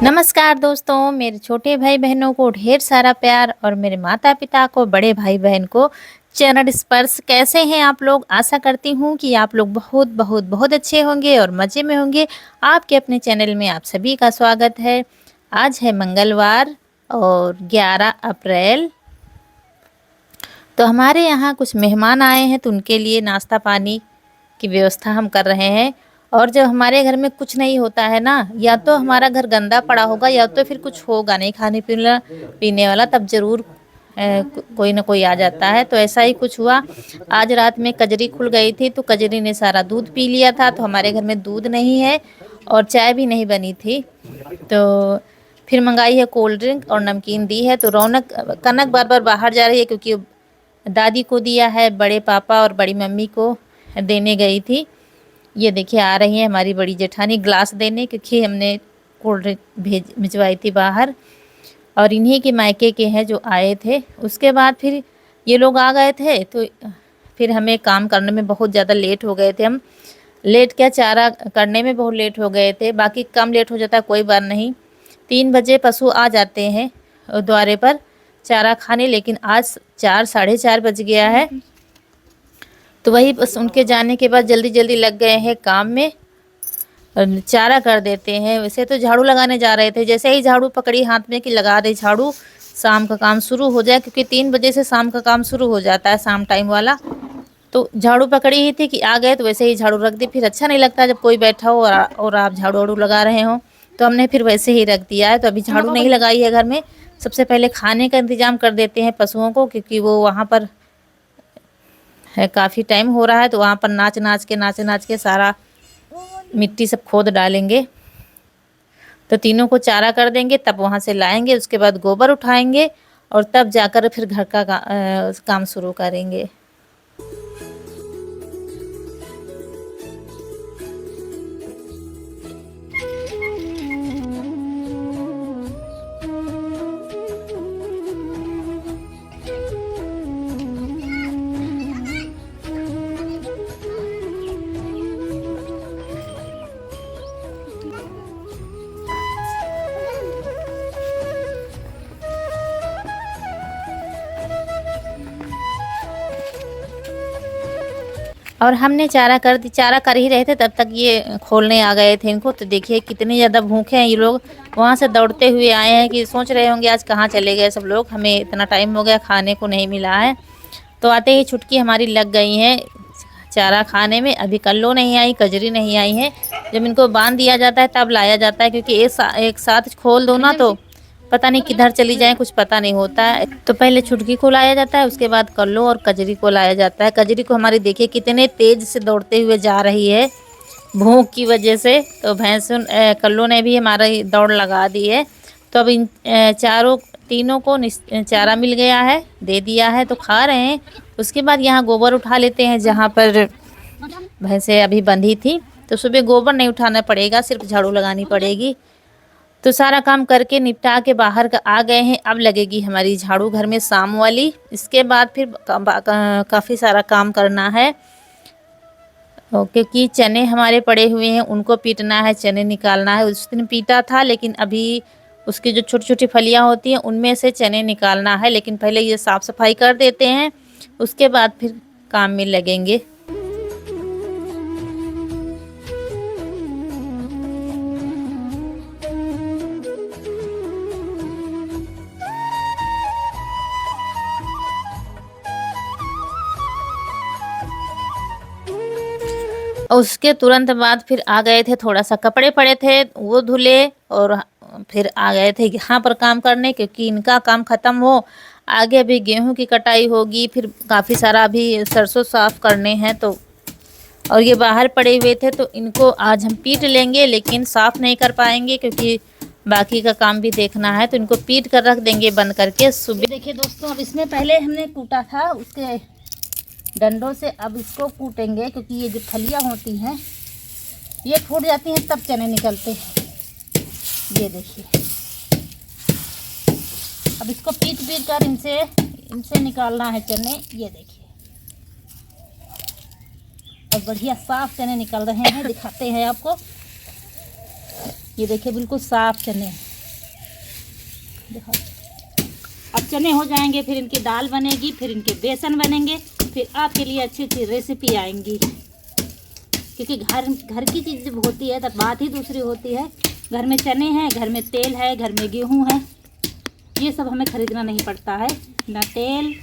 नमस्कार दोस्तों, मेरे छोटे भाई बहनों को ढेर सारा प्यार और मेरे माता पिता को, बड़े भाई बहन को चरण स्पर्श। कैसे हैं आप लोग? आशा करती हूँ कि आप लोग बहुत बहुत बहुत अच्छे होंगे और मज़े में होंगे। आपके अपने चैनल में आप सभी का स्वागत है। आज है मंगलवार और 11 अप्रैल। तो हमारे यहाँ कुछ मेहमान आए हैं, तो उनके लिए नाश्ता पानी की व्यवस्था हम कर रहे हैं। और जब हमारे घर में कुछ नहीं होता है ना, या तो हमारा घर गंदा पड़ा होगा या तो फिर कुछ होगा नहीं खाने पीने वाला, तब ज़रूर कोई ना कोई आ जाता है। तो ऐसा ही कुछ हुआ। आज रात में कजरी खुल गई थी, तो कजरी ने सारा दूध पी लिया था। तो हमारे घर में दूध नहीं है और चाय भी नहीं बनी थी। तो फिर मंगाई है कोल्ड ड्रिंक और नमकीन दी है। तो कनक बार बार बाहर जा रही है, क्योंकि दादी को दिया है, बड़े पापा और बड़ी मम्मी को देने गई थी। ये देखिए आ रही है हमारी बड़ी जेठानी ग्लास देने, क्योंकि हमने कोल्ड ड्रिंक भिजवाई थी बाहर। और इन्हीं के मायके के हैं जो आए थे। उसके बाद फिर ये लोग आ गए थे, तो फिर हमें काम करने में बहुत ज़्यादा लेट हो गए थे। हम लेट क्या, चारा करने में बहुत लेट हो गए थे। बाकी कम लेट हो जाता है, कोई बात नहीं। 3 बजे पशु आ जाते हैं द्वारे पर चारा खाने, लेकिन आज 4 साढ़े 4 बज गया है। तो वही बस उनके जाने के बाद जल्दी जल्दी लग गए हैं काम में, चारा कर देते हैं। वैसे तो झाड़ू लगाने जा रहे थे, जैसे ही झाड़ू पकड़ी हाथ में कि लगा दे झाड़ू, शाम का काम शुरू हो जाए, क्योंकि 3 बजे से शाम का काम शुरू हो जाता है, शाम टाइम वाला। तो झाड़ू पकड़ी ही थी कि आ गए, तो वैसे ही झाड़ू रख दी। फिर अच्छा नहीं लगता जब कोई बैठा हो और आप झाड़ू वाड़ू लगा रहे हो, तो हमने फिर वैसे ही रख दिया है। तो अभी झाड़ू नहीं लगाई है घर में। सबसे पहले खाने का इंतज़ाम कर देते हैं पशुओं को, क्योंकि वो वहाँ पर है, काफ़ी टाइम हो रहा है। तो वहाँ पर नाच नाच के सारा मिट्टी सब खोद डालेंगे। तो तीनों को चारा कर देंगे, तब वहाँ से लाएंगे। उसके बाद गोबर उठाएंगे और तब जाकर फिर घर का काम शुरू करेंगे। और हमने चारा कर ही रहे थे, तब तक ये खोलने आ गए थे इनको। तो देखिए कितने ज़्यादा भूखे हैं ये लोग। वहाँ से दौड़ते हुए आए हैं कि सोच रहे होंगे आज कहाँ चले गए सब लोग, हमें इतना टाइम हो गया खाने को नहीं मिला है। तो आते ही छुटकी हमारी लग गई हैं चारा खाने में। अभी कल्लो नहीं आई, कजरी नहीं आई है। जब इनको बांध दिया जाता है तब लाया जाता है, क्योंकि एक साथ खोल दो ना तो पता नहीं किधर चली जाए, कुछ पता नहीं होता है। तो पहले छुटकी को लाया जाता है, उसके बाद कल्लो और कजरी को लाया जाता है। कजरी को हमारी देखिए कितने तेज से दौड़ते हुए जा रही है भूख की वजह से। तो कल्लो ने भी हमारी दौड़ लगा दी है। तो अब इन तीनों को चारा मिल गया है, दे दिया है, तो खा रहे हैं। उसके बाद यहाँ गोबर उठा लेते हैं, जहाँ पर भैंसें अभी बंधी थी। तो सुबह गोबर नहीं उठाना पड़ेगा, सिर्फ झाड़ू लगानी पड़ेगी। तो सारा काम करके निपटा के बाहर आ गए हैं। अब लगेगी हमारी झाड़ू घर में शाम वाली। इसके बाद फिर काफ़ी सारा काम करना है, क्योंकि चने हमारे पड़े हुए हैं, उनको पीटना है, चने निकालना है। उस दिन पीटा था, लेकिन अभी उसकी जो छोटी छोटी फलियां होती हैं उनमें से चने निकालना है। लेकिन पहले ये साफ़ सफाई कर देते हैं, उसके बाद फिर काम में लगेंगे। और उसके तुरंत बाद फिर आ गए थे, थोड़ा सा कपड़े पड़े थे वो धुले, और फिर आ गए थे यहाँ पर काम करने, क्योंकि इनका काम ख़त्म हो आगे अभी गेहूं की कटाई होगी। फिर काफ़ी सारा अभी सरसों साफ़ करने हैं। तो और ये बाहर पड़े हुए थे, तो इनको आज हम पीट लेंगे, लेकिन साफ़ नहीं कर पाएंगे, क्योंकि बाकी का काम भी देखना है। तो इनको पीट कर रख देंगे बंद करके सुबह। देखिए दोस्तों, अब इसमें पहले हमने कूटा था उसके डंडों से, अब इसको कूटेंगे, क्योंकि ये जो फलियां होती हैं ये फूट जाती हैं, तब चने निकलते हैं। ये देखिए, अब इसको पीट कर इनसे निकालना है चने। ये देखिए, और बढ़िया साफ चने निकल रहे हैं, दिखाते हैं आपको। ये देखिए बिल्कुल साफ चने, देखो अब चने हो जाएंगे, फिर इनकी दाल बनेगी, फिर इनके बेसन बनेंगे, फिर आपके लिए अच्छी अच्छी रेसिपी आएंगी। क्योंकि घर की चीज़ जब होती है तब बात ही दूसरी होती है। घर में चने हैं, घर में तेल है, घर में गेहूँ है, ये सब हमें ख़रीदना नहीं पड़ता है। ना तेल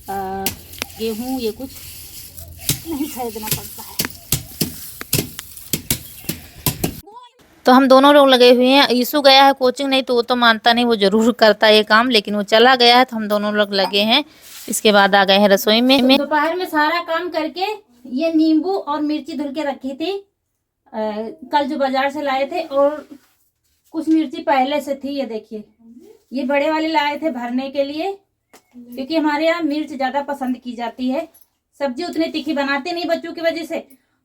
गेहूँ ये कुछ नहीं खरीदना पड़ता है। तो हम दोनों लोग लगे हुए हैं। यीशु गया है कोचिंग, नहीं तो वो तो मानता नहीं, वो ज़रूर करता है ये काम, लेकिन वो चला गया है तो हम दोनों लोग लगे हैं। इसके बाद आ गए हैं रसोई में। दोपहर में सारा काम करके ये नींबू और मिर्ची धुल के रखी थी, कल जो बाजार से लाए थे, और कुछ मिर्ची पहले से थी। ये देखिए, ये बड़े वाले लाए थे भरने के लिए, क्योंकि हमारे यहाँ मिर्च ज़्यादा पसंद की जाती है। सब्जी उतनी तीखी बनाते नहीं बच्चों की वजह से,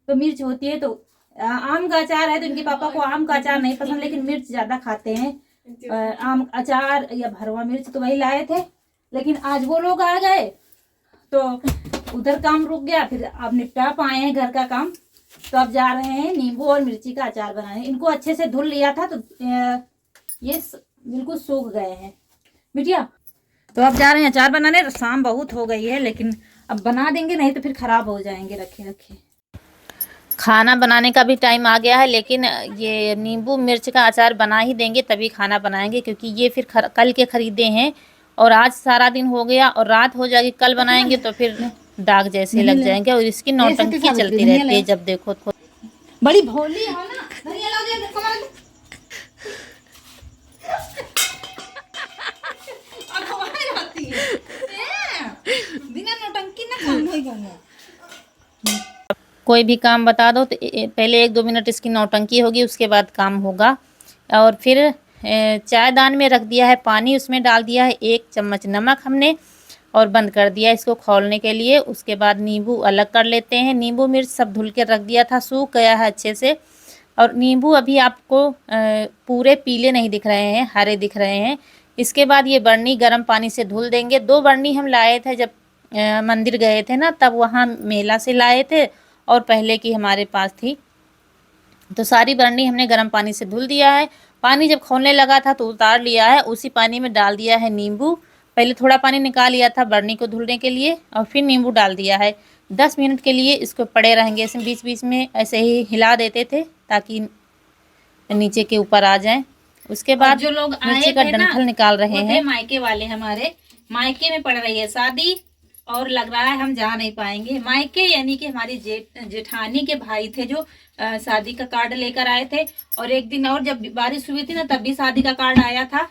तो मिर्च होती है। तो आम का अचार है तो इनके पापा को आम का अचार नहीं पसंद, लेकिन मिर्च ज़्यादा खाते हैं। आम अचार या भरवा मिर्च तो वही लाए थे, लेकिन आज वो लोग आ गए तो उधर काम रुक गया। फिर अब निपटा पाए हैं घर का काम, तो अब जा रहे हैं नींबू और मिर्ची का अचार बनाने। इनको अच्छे से धुल लिया था तो ये बिल्कुल सूख गए हैं बिटिया। तो अब जा रहे हैं अचार बनाने। शाम बहुत हो गई है, लेकिन अब बना देंगे, नहीं तो फिर खराब हो जाएंगे रखे रखे। खाना बनाने का भी टाइम आ गया है, लेकिन ये नींबू मिर्च का अचार बना ही देंगे तभी खाना बनाएंगे, क्योंकि ये फिर कल के खरीदे हैं और आज सारा दिन हो गया और रात हो जाएगी। कल बनाएंगे तो फिर दाग जैसे लग जाएंगे और इसकी नौटंकी चलती रहती है जब देखो तो। बड़ी भोली हो ना। बिना नौटंकी ना काम नहीं करना। कोई भी काम बता दो तो पहले 1-2 मिनट इसकी नौटंकी होगी, उसके बाद काम होगा। और फिर चायदान में रख दिया है पानी, उसमें डाल दिया है 1 चम्मच नमक हमने और बंद कर दिया इसको खौलने के लिए। उसके बाद नींबू अलग कर लेते हैं। नींबू मिर्च सब धुल के रख दिया था, सूख गया है अच्छे से। और नींबू अभी आपको पूरे पीले नहीं दिख रहे हैं, हरे दिख रहे हैं। इसके बाद ये बर्नी गर्म पानी से धुल देंगे। 2 बर्नी हम लाए थे जब मंदिर गए थे ना, तब वहाँ मेला से लाए थे और पहले की हमारे पास थी, तो सारी बर्नी हमने गर्म पानी से धुल दिया है। पानी जब खौलने लगा था तो उतार लिया है, उसी पानी में डाल दिया है नींबू। पहले थोड़ा पानी निकाल लिया था बर्नी को धुलने के लिए और फिर नींबू डाल दिया है। 10 मिनट के लिए इसको पड़े रहेंगे, इसमें बीच बीच में ऐसे ही हिला देते थे ताकि नीचे के ऊपर आ जाए। उसके बाद जो लोग मिर्ची का डंठल निकाल रहे हैं। मायके वाले, हमारे मायके में पड़ रही है शादी और लग रहा है हम जा नहीं पाएंगे। मायके यानी कि हमारी जेठानी के भाई थे जो शादी का कार्ड लेकर आए थे। और एक दिन और जब बारिश हुई थी ना, तब भी शादी का कार्ड आया था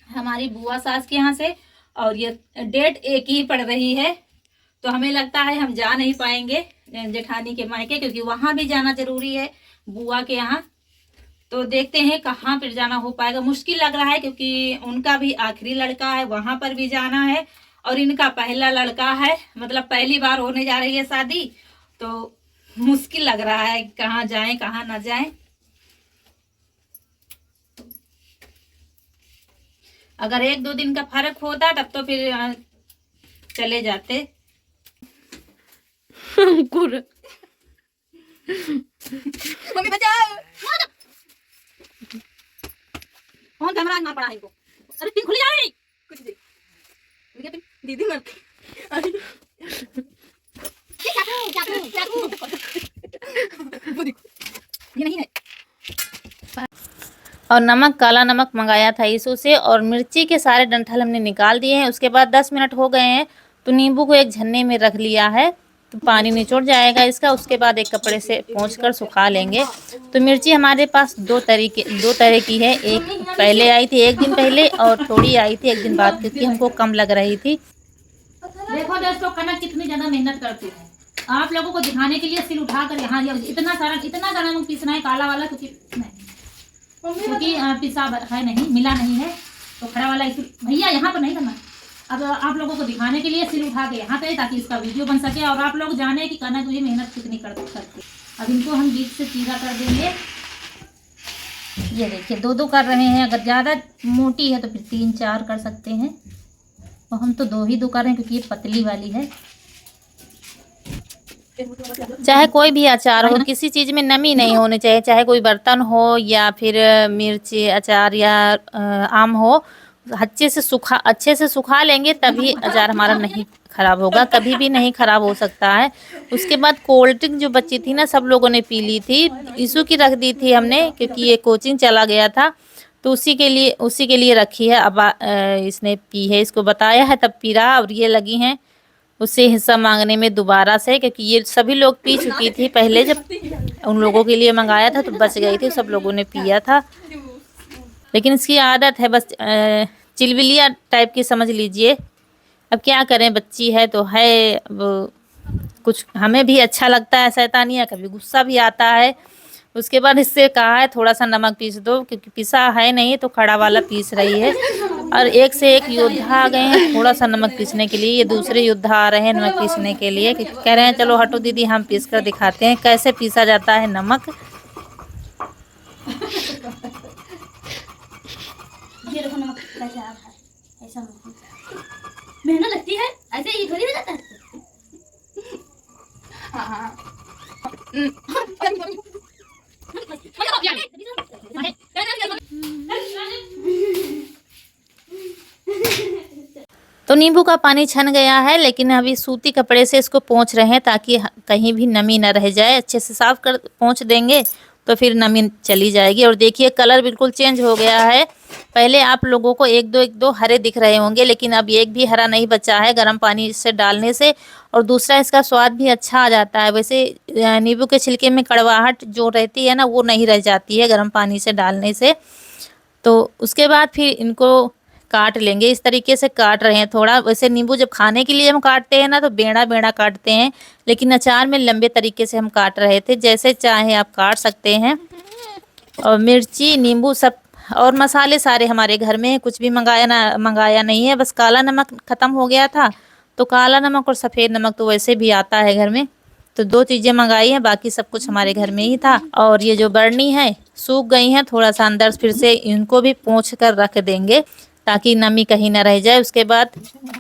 हमारी बुआ सास के यहाँ से, और ये डेट एक ही पड़ रही है। तो हमें लगता है हम जा नहीं पाएंगे जेठानी के मायके, क्योंकि वहाँ भी जाना जरूरी है बुआ के यहाँ। तो देखते हैं कहाँ पर जाना हो पाएगा। मुश्किल लग रहा है क्योंकि उनका भी आखिरी लड़का है, वहाँ पर भी जाना है, और इनका पहला लड़का है, मतलब पहली बार होने जा रही है शादी। तो मुश्किल लग रहा है कहाँ जाएं कहाँ ना जाएं। अगर 1-2 दिन का फर्क होता तब तो फिर चले जाते। मम्मी बचाओ, कौन कैमरा ना पड़ा है इनको। अरे पिन खुल जाए कुछ दे दीदी मत। ये नहीं है। और नमक, काला नमक मंगाया था यीशु से, और मिर्ची के सारे डंठल हमने निकाल दिए हैं। उसके बाद 10 मिनट हो गए हैं तो नींबू को एक झन्ने में रख लिया है, तो पानी निचोड़ जाएगा इसका। उसके बाद एक कपड़े से पोंछकर सुखा लेंगे। तो मिर्ची हमारे पास दो तरह की है। एक पहले आई थी 1 दिन पहले, और थोड़ी आई थी 1 दिन बाद, क्योंकि हमको कम लग रही थी। देखो दोस्तों, कनक कितनी ज्यादा मेहनत करती है। आप लोगों को दिखाने के लिए सिर उठाकर यहाँ इतना सारा नमक पीसना है, काला वाला, क्योंकि पिसा है नहीं, मिला नहीं है, तो खड़ा वाला भैया यहाँ पर नहीं करना। अब आप लोगों को दिखाने के लिए सिर उठा के यहाँ पे, ताकि इसका वीडियो बन सके और आप लोग जाने कि कनक ये मेहनत कितनी कर सकते। अब इनको हम बीच से सीधा कर देंगे। ये देखिए 2-2 कर रहे हैं। अगर ज़्यादा मोटी है तो फिर 3-4 कर सकते हैं, और हम तो 2 ही कर रहे हैं क्योंकि ये पतली वाली है। चाहे कोई भी अचार हो, किसी चीज़ में नमी नहीं होनी चाहिए, चाहे कोई बर्तन हो या फिर मिर्ची अचार या आम हो, अच्छे से सुखा लेंगे तभी अचार हमारा नहीं ख़राब होगा, कभी भी नहीं ख़राब हो सकता है। उसके बाद कोल्ड ड्रिंक जो बची थी ना, सब लोगों ने पी ली थी। इशू की रख दी थी हमने क्योंकि ये कोचिंग चला गया था, तो उसी के लिए रखी है। अब इसने पी है, इसको बताया है तब पी रहा। और ये लगी हैं उससे हिस्सा मांगने में दोबारा से, क्योंकि ये सभी लोग पी चुकी थी पहले, जब उन लोगों के लिए मंगाया था तो बच गई थी, सब लोगों ने पिया था। लेकिन इसकी आदत है बस चिलविलिया टाइप की समझ लीजिए। अब क्या करें, बच्ची है तो है। अब कुछ हमें भी अच्छा लगता है शैतानिया, कभी गुस्सा भी आता है। उसके बाद इससे कहा है थोड़ा सा नमक पीस दो, क्योंकि पिसा है नहीं तो खड़ा वाला पीस रही है। और एक से एक योद्धा आ गए हैं थोड़ा सा नमक पीसने के लिए। ये दूसरे योद्धा आ रहे हैं नमक पीसने के लिए, क्योंकि कह रहे हैं चलो हटो दीदी हम पीस कर दिखाते हैं कैसे पीसा जाता है नमक। ये देखो नमक कैसे आ रहा है, ऐसा मेहनत लगती है, ऐसे ही थोड़ी हो जाता है। तो नींबू का पानी छन गया है, लेकिन अभी सूती कपड़े से इसको पोंछ रहे हैं ताकि कहीं भी नमी न रह जाए। अच्छे से साफ कर पोंछ देंगे तो फिर नमी चली जाएगी। और देखिए कलर बिल्कुल चेंज हो गया है। पहले आप लोगों को एक दो हरे दिख रहे होंगे, लेकिन अब एक भी हरा नहीं बचा है गर्म पानी से डालने से। और दूसरा इसका स्वाद भी अच्छा आ जाता है। वैसे नींबू के छिलके में कड़वाहट जो रहती है ना, वो नहीं रह जाती है गर्म पानी से डालने से। तो उसके बाद फिर इनको काट लेंगे। इस तरीके से काट रहे हैं थोड़ा। वैसे नींबू जब खाने के लिए हम काटते हैं ना तो बेड़ा बेड़ा काटते हैं, लेकिन अचार में लंबे तरीके से हम काट रहे थे। जैसे चाहे आप काट सकते हैं। और मिर्ची नींबू सब और मसाले सारे हमारे घर में, कुछ भी मंगाया नहीं है। बस काला नमक ख़त्म हो गया था, तो काला नमक और सफ़ेद नमक तो वैसे भी आता है घर में, तो 2 चीज़ें मंगाई हैं, बाकी सब कुछ हमारे घर में ही था। और ये जो बरनी है सूख गई हैं थोड़ा सा अंदर, फिर से इनको भी पोंछ कर रख देंगे ताकि नमी कहीं ना रह जाए। उसके बाद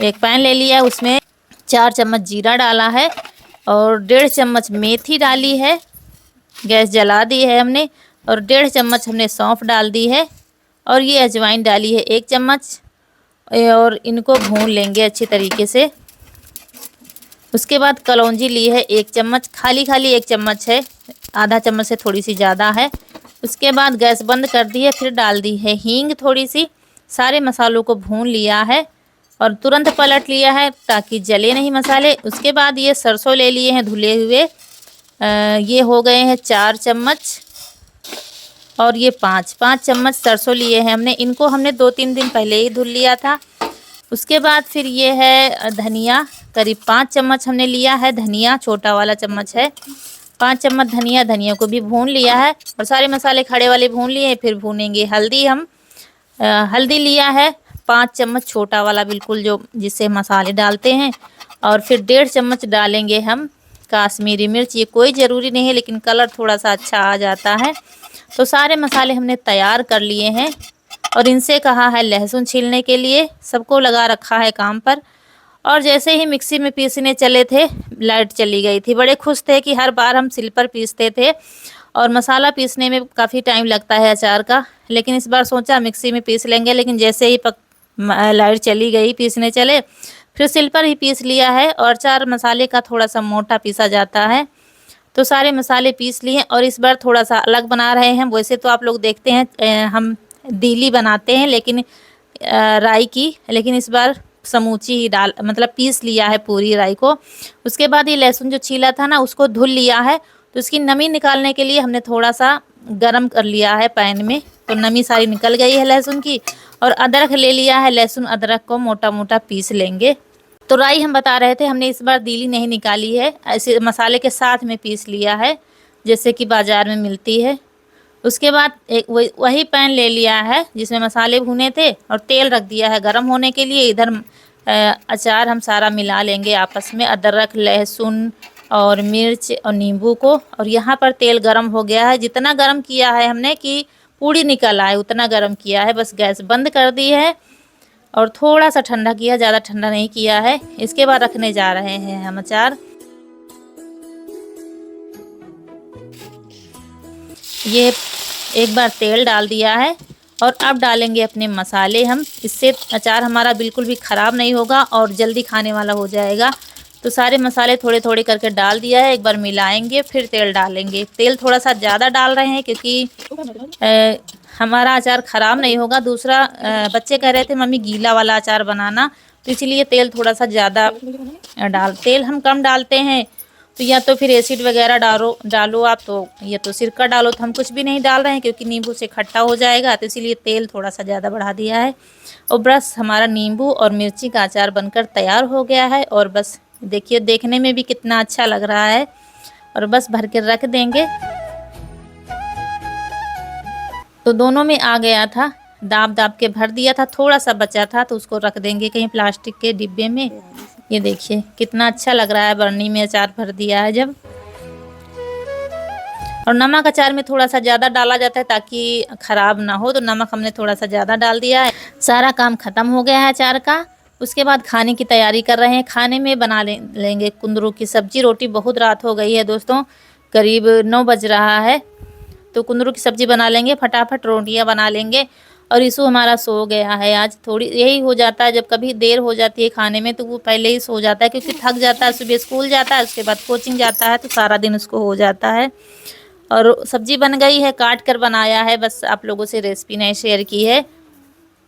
एक पैन ले लिया, उसमें 4 चम्मच जीरा डाला है और 1.5 चम्मच मेथी डाली है। गैस जला दी है हमने। और 1.5 चम्मच हमने सौंफ डाल दी है। और ये अजवाइन डाली है 1 चम्मच। और इनको भून लेंगे अच्छी तरीके से। उसके बाद कलौंजी ली है 1 चम्मच, खाली 1 चम्मच है, आधा चम्मच से थोड़ी सी ज़्यादा है। उसके बाद गैस बंद कर दी है, फिर डाल दी है हींग थोड़ी सी। सारे मसालों को भून लिया है और तुरंत पलट लिया है ताकि जले नहीं मसाले। उसके बाद ये सरसों ले लिए हैं धुले हुए, ये हो गए हैं 4 चम्मच। और ये 5 चम्मच सरसों लिए हैं हमने। इनको हमने 2-3 दिन पहले ही धुल लिया था। उसके बाद फिर ये है धनिया, करीब 5 चम्मच हमने लिया है धनिया, छोटा वाला चम्मच है। 5 चम्मच धनिया को भी भून लिया है। और सारे मसाले खड़े वाले भून लिए। फिर भूनेंगे हल्दी। हम हल्दी लिया है 5 चम्मच, छोटा वाला बिल्कुल, जो जिससे मसाले डालते हैं। और फिर 1.5 चम्मच डालेंगे हम काश्मीरी मिर्च। ये कोई ज़रूरी नहीं है, लेकिन कलर थोड़ा सा अच्छा आ जाता है। तो सारे मसाले हमने तैयार कर लिए हैं। और इनसे कहा है लहसुन छीलने के लिए, सबको लगा रखा है काम पर। और जैसे ही मिक्सी में पीसने चले थे लाइट चली गई थी। बड़े खुश थे कि हर बार हम सिल पर पीसते थे और मसाला पीसने में काफ़ी टाइम लगता है अचार का, लेकिन इस बार सोचा मिक्सी में पीस लेंगे। लेकिन जैसे ही लाइट चली गई पीसने चले, फिर सिल पर ही पीस लिया है। और अचार मसाले का थोड़ा सा मोटा पीसा जाता है, तो सारे मसाले पीस लिए। और इस बार थोड़ा सा अलग बना रहे हैं। वैसे तो आप लोग देखते हैं हम दीली बनाते हैं लेकिन राई की, लेकिन इस बार समूची ही मतलब पीस लिया है पूरी राई को। उसके बाद ये लहसुन जो छीला था ना उसको धुल लिया है, तो उसकी नमी निकालने के लिए हमने थोड़ा सा गरम कर लिया है पैन में, तो नमी सारी निकल गई है लहसुन की। और अदरक ले लिया है, लहसुन अदरक को मोटा मोटा पीस लेंगे। तो राई हम बता रहे थे हमने इस बार दीली नहीं निकाली है, ऐसे मसाले के साथ में पीस लिया है जैसे कि बाज़ार में मिलती है। उसके बाद एक वही पैन ले लिया है जिसमें मसाले भुने थे और तेल रख दिया है गरम होने के लिए। इधर अचार हम सारा मिला लेंगे आपस में, अदरक लहसुन और मिर्च और नींबू को। और यहाँ पर तेल गरम हो गया है, जितना गरम किया है हमने कि पूड़ी निकल आए उतना गरम किया है। बस गैस बंद कर दी है और थोड़ा सा ठंडा किया, ज़्यादा ठंडा नहीं किया है। इसके बाद रखने जा रहे हैं हम अचार। ये एक बार तेल डाल दिया है और अब डालेंगे अपने मसाले हम। इससे अचार हमारा बिल्कुल भी ख़राब नहीं होगा और जल्दी खाने वाला हो जाएगा। तो सारे मसाले थोड़े थोड़े करके डाल दिया है। एक बार मिलाएंगे, फिर तेल डालेंगे। तेल थोड़ा सा ज़्यादा डाल रहे हैं क्योंकि हमारा अचार ख़राब नहीं होगा। दूसरा बच्चे कह रहे थे मम्मी गीला वाला अचार बनाना, तो इसलिए तेल थोड़ा सा ज़्यादा तेल हम कम डालते हैं। तो या तो फिर एसिड वगैरह डालो आप, तो या तो सिरका डालो। तो हम कुछ भी नहीं डाल रहे हैं क्योंकि नींबू से खट्टा हो जाएगा, तो इसीलिए तेल थोड़ा सा ज़्यादा बढ़ा दिया है। और बस हमारा नींबू और मिर्ची का अचार बनकर तैयार हो गया है। और बस देखिए, देखने में भी कितना अच्छा लग रहा है। और बस भर के रख देंगे। तो दोनों में आ गया था, दाब दाब के भर दिया था। थोड़ा सा बचा था तो उसको रख देंगे कहीं प्लास्टिक के डिब्बे में। ये देखिए कितना अच्छा लग रहा है, बरनी में अचार भर दिया है जब। और नमक अचार में थोड़ा सा ज़्यादा डाला जाता है ताकि ख़राब ना हो, तो नमक हमने थोड़ा सा ज़्यादा डाल दिया है। सारा काम ख़त्म हो गया है अचार का। उसके बाद खाने की तैयारी कर रहे हैं। खाने में बना लेंगे कुंदरू की सब्ज़ी रोटी। बहुत रात हो गई है दोस्तों, करीब 9 बज रहा है। तो कुंदरू की सब्ज़ी बना लेंगे, फटाफट रोटियां बना लेंगे। और ईशु हमारा सो गया है आज। थोड़ी यही हो जाता है, जब कभी देर हो जाती है खाने में तो वो पहले ही सो जाता है क्योंकि थक जाता है। सुबह स्कूल जाता है, उसके बाद कोचिंग जाता है, तो सारा दिन उसको हो जाता है। और सब्ज़ी बन गई है, काट कर बनाया है, बस आप लोगों से रेसिपी नहीं शेयर की है।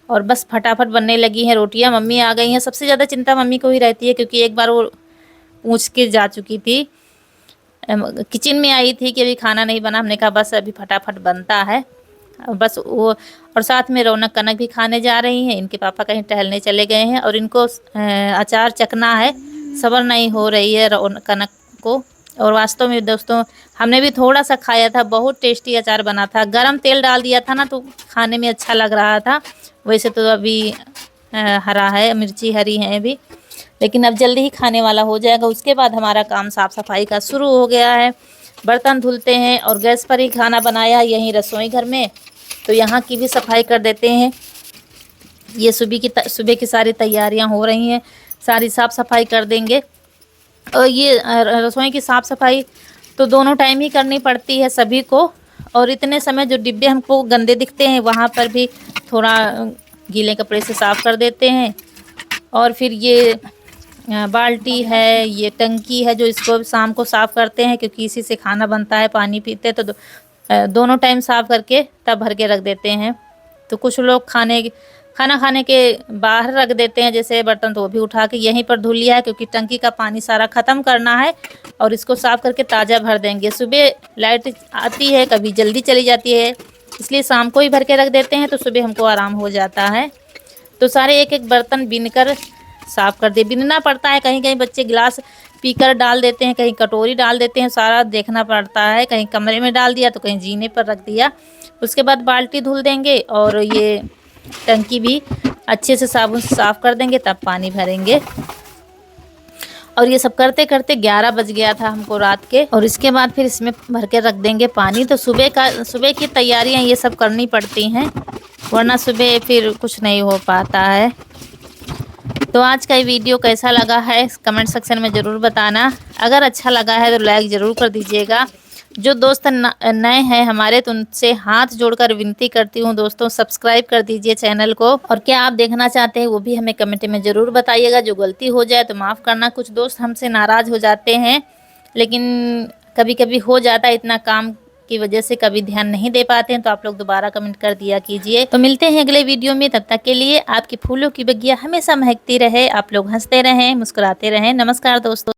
और बस फटाफट बनने लगी हैं रोटियां। मम्मी आ गई हैं। सबसे ज़्यादा चिंता मम्मी को ही रहती है क्योंकि एक बार वो पूछ के जा चुकी थी, किचन में आई थी कि अभी खाना नहीं बना। हमने कहा बस अभी फटाफट बनता है बस वो। और साथ में रौनक कनक भी खाने जा रही हैं। इनके पापा कहीं टहलने चले गए हैं और इनको अचार चखना है, सब्र नहीं हो रही है रौनक कनक को। और वास्तव में दोस्तों हमने भी थोड़ा सा खाया था, बहुत टेस्टी अचार बना था। गरम तेल डाल दिया था ना, तो खाने में अच्छा लग रहा था। वैसे तो अभी हरा है, मिर्ची हरी है अभी, लेकिन अब जल्दी ही खाने वाला हो जाएगा। उसके बाद हमारा काम साफ़ सफाई का शुरू हो गया है। बर्तन धुलते हैं और गैस पर ही खाना बनाया यहीं रसोई घर में, तो यहाँ की भी सफाई कर देते हैं। ये सुबह की सारी तैयारियां हो रही हैं, सारी साफ़ सफाई कर देंगे। और ये रसोई की साफ़ सफाई तो दोनों टाइम ही करनी पड़ती है सभी को। और इतने समय जो डिब्बे हमको गंदे दिखते हैं वहाँ पर भी थोड़ा गीले कपड़े से साफ़ कर देते हैं। और फिर ये बाल्टी है, ये टंकी है जो इसको शाम को साफ़ करते हैं क्योंकि इसी से खाना बनता है, पानी पीते हैं। तो दोनों टाइम साफ़ करके तब भर के रख देते हैं। तो कुछ लोग खाना खाने के बाहर रख देते हैं जैसे बर्तन, तो वो भी उठा के यहीं पर धुल लिया है क्योंकि टंकी का पानी सारा ख़त्म करना है और इसको साफ़ करके ताज़ा भर देंगे। सुबह लाइट आती है, कभी जल्दी चली जाती है, इसलिए शाम को ही भर के रख देते हैं, तो सुबह हमको आराम हो जाता है। तो सारे एक एक बर्तन बिनकर साफ़ कर दे। बिनना पड़ता है, कहीं कहीं बच्चे गिलास पीकर डाल देते हैं, कहीं कटोरी डाल देते हैं, सारा देखना पड़ता है। कहीं कमरे में डाल दिया तो कहीं जीने पर रख दिया। उसके बाद बाल्टी धुल देंगे और ये टंकी भी अच्छे से साबुन से साफ़ कर देंगे, तब पानी भरेंगे। और ये सब करते करते 11 बज गया था हमको रात के। और इसके बाद फिर इसमें भर के रख देंगे पानी। तो सुबह की तैयारियां ये सब करनी पड़ती हैं, वरना सुबह फिर कुछ नहीं हो पाता है। तो आज का ये वीडियो कैसा लगा है कमेंट सेक्शन में ज़रूर बताना। अगर अच्छा लगा है तो लाइक ज़रूर कर दीजिएगा। जो दोस्त नए हैं हमारे, तो उनसे हाथ जोड़कर विनती करती हूँ दोस्तों, सब्सक्राइब कर दीजिए चैनल को। और क्या आप देखना चाहते हैं वो भी हमें कमेंट में ज़रूर बताइएगा। जो गलती हो जाए तो माफ़ करना। कुछ दोस्त हमसे नाराज़ हो जाते हैं, लेकिन कभी कभी हो जाता है, इतना काम की वजह से कभी ध्यान नहीं दे पाते हैं, तो आप लोग दोबारा कमेंट कर दिया कीजिए। तो मिलते हैं अगले वीडियो में, तब तक के लिए आपकी फूलों की बगिया हमेशा महकती रहे, आप लोग हंसते रहें, मुस्कुराते रहें। नमस्कार दोस्तों।